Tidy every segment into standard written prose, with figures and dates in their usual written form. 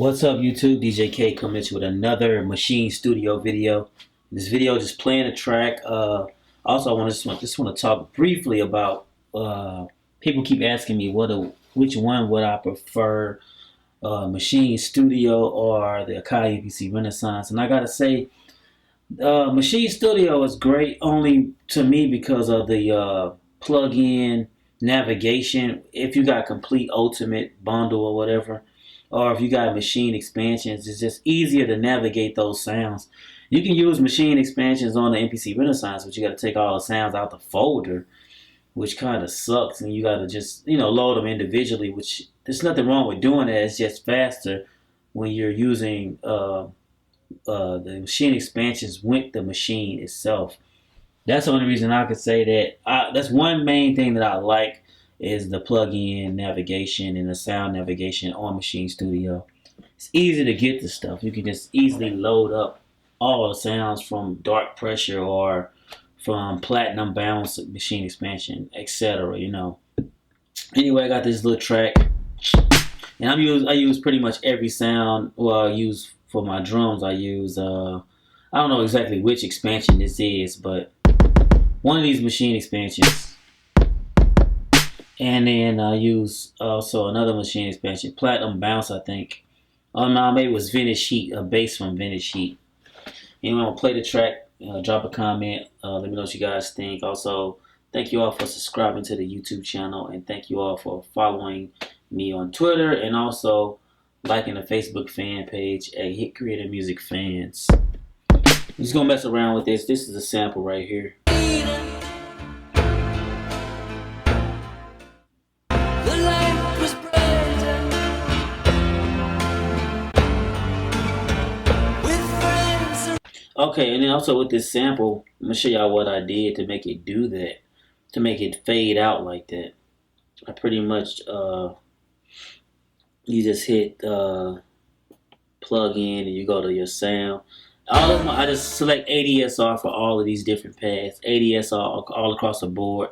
What's up YouTube? DJ K coming at you with another Maschine Studio video. This video just playing a track. Also, I just want to talk briefly about. People keep asking me which one would I prefer, Maschine Studio or the Akai MPC Renaissance, and I gotta say, Maschine Studio is great only to me because of the plug-in navigation. If you got complete ultimate bundle or whatever, or if you got Maschine expansions, it's just easier to navigate those sounds. You can use Maschine expansions on the MPC Renaissance, but you got to take all the sounds out the folder, which kind of sucks, and you got to just load them individually. Which there's nothing wrong with doing that. It's just faster when you're using the Maschine expansions with the Maschine itself. That's the only reason I could say that. That's one main thing that I like is the plug-in navigation and the sound navigation on Maschine Studio. It's easy to get the stuff. You can just easily load up all the sounds from Dark Pressure or from Platinum Bounce, Maschine Expansion, etc. Anyway, I got this little track, and I use pretty much every sound. Well, I use for my drums. I use I don't know exactly which expansion this is, but one of these Maschine expansions. And then I use also another Maschine expansion, Platinum Bounce, I think. Oh no, maybe it was Vintage Heat, a bass from Vintage Heat. Anyway, I'm gonna play the track. Drop a comment. Let me know what you guys think. Also, thank you all for subscribing to the YouTube channel, and thank you all for following me on Twitter, and also liking the Facebook fan page at Hit Creative Music Fans. I'm just gonna mess around with this. This is a sample right here. Okay, and then also with this sample, I'm going to show y'all what I did to make it do that, to make it fade out like that. I pretty much, you just hit plug in and you go to your sound. I just select ADSR for all of these different paths, ADSR all across the board.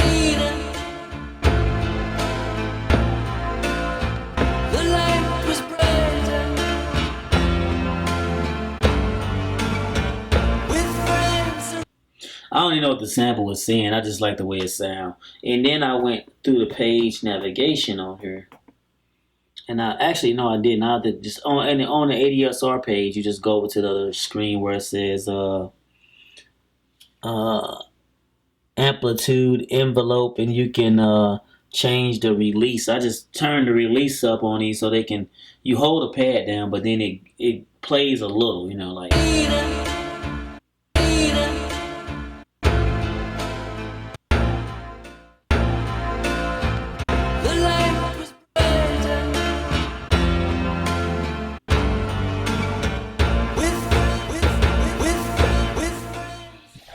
I don't even know what the sample was saying. I just like the way it sounds. And then I went through the page navigation on here. And I didn't. I did just on the ADSR page, you just go over to the other screen where it says amplitude envelope, and you can change the release. I just turned the release up on these so you hold the pad down, but then it plays a little, like.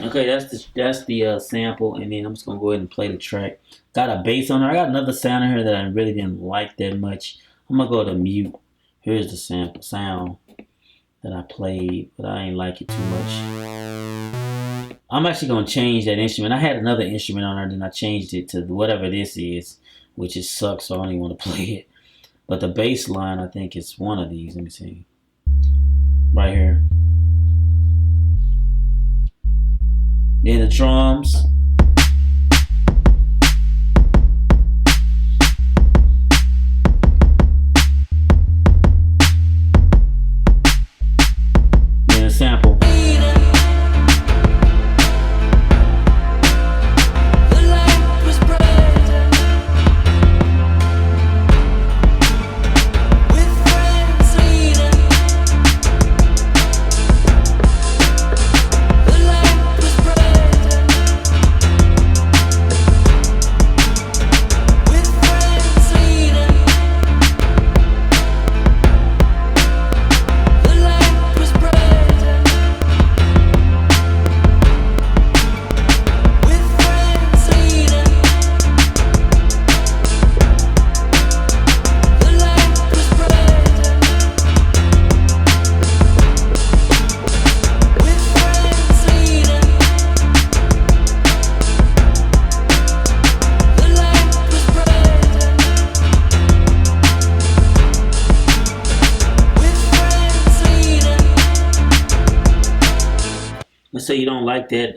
Okay, that's the sample, and then I'm just gonna go ahead and play the track. Got a bass on there. I got another sound in here that I really didn't like that much. I'm gonna go to mute. Here's the sample sound that I played, but I ain't like it too much. I'm actually gonna change that instrument. I had another instrument on there, then I changed it to whatever this is, which is sucks, so I don't even want to play it. But the bass line, I think it's one of these. Let me see. Right here. Then the drums. Then the sample. let's say you don't like that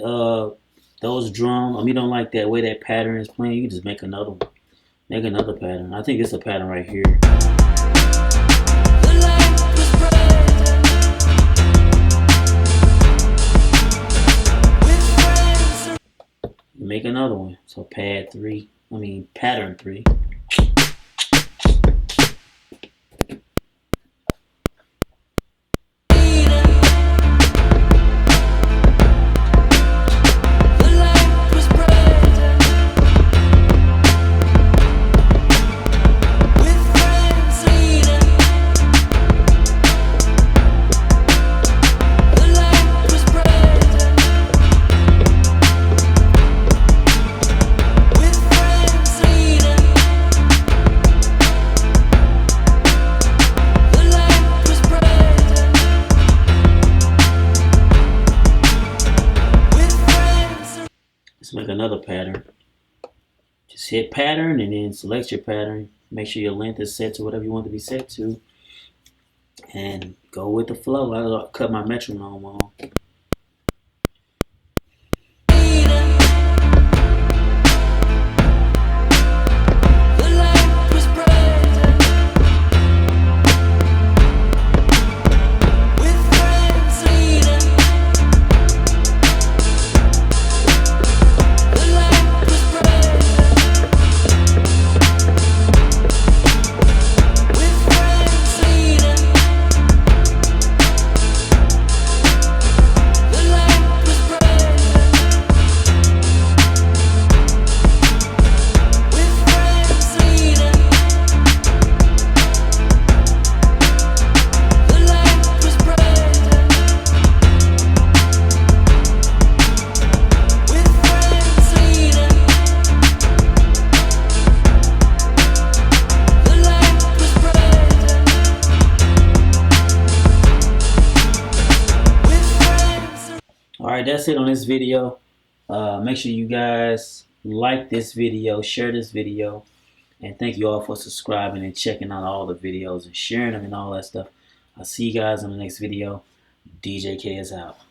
those drum. You don't like that way that pattern is playing. You can just make another one. Make another pattern. I think it's a pattern right here. Make another one. So pattern 3. Let's make another pattern. Just hit pattern and then select your pattern. Make sure your length is set to whatever you want to be set to. And go with the flow. I'll cut my metronome on. Alright, that's it on this video. Make sure you guys like this video, share this video, and thank you all for subscribing and checking out all the videos and sharing them and all that stuff. I'll see you guys in the next video. DJ K is out.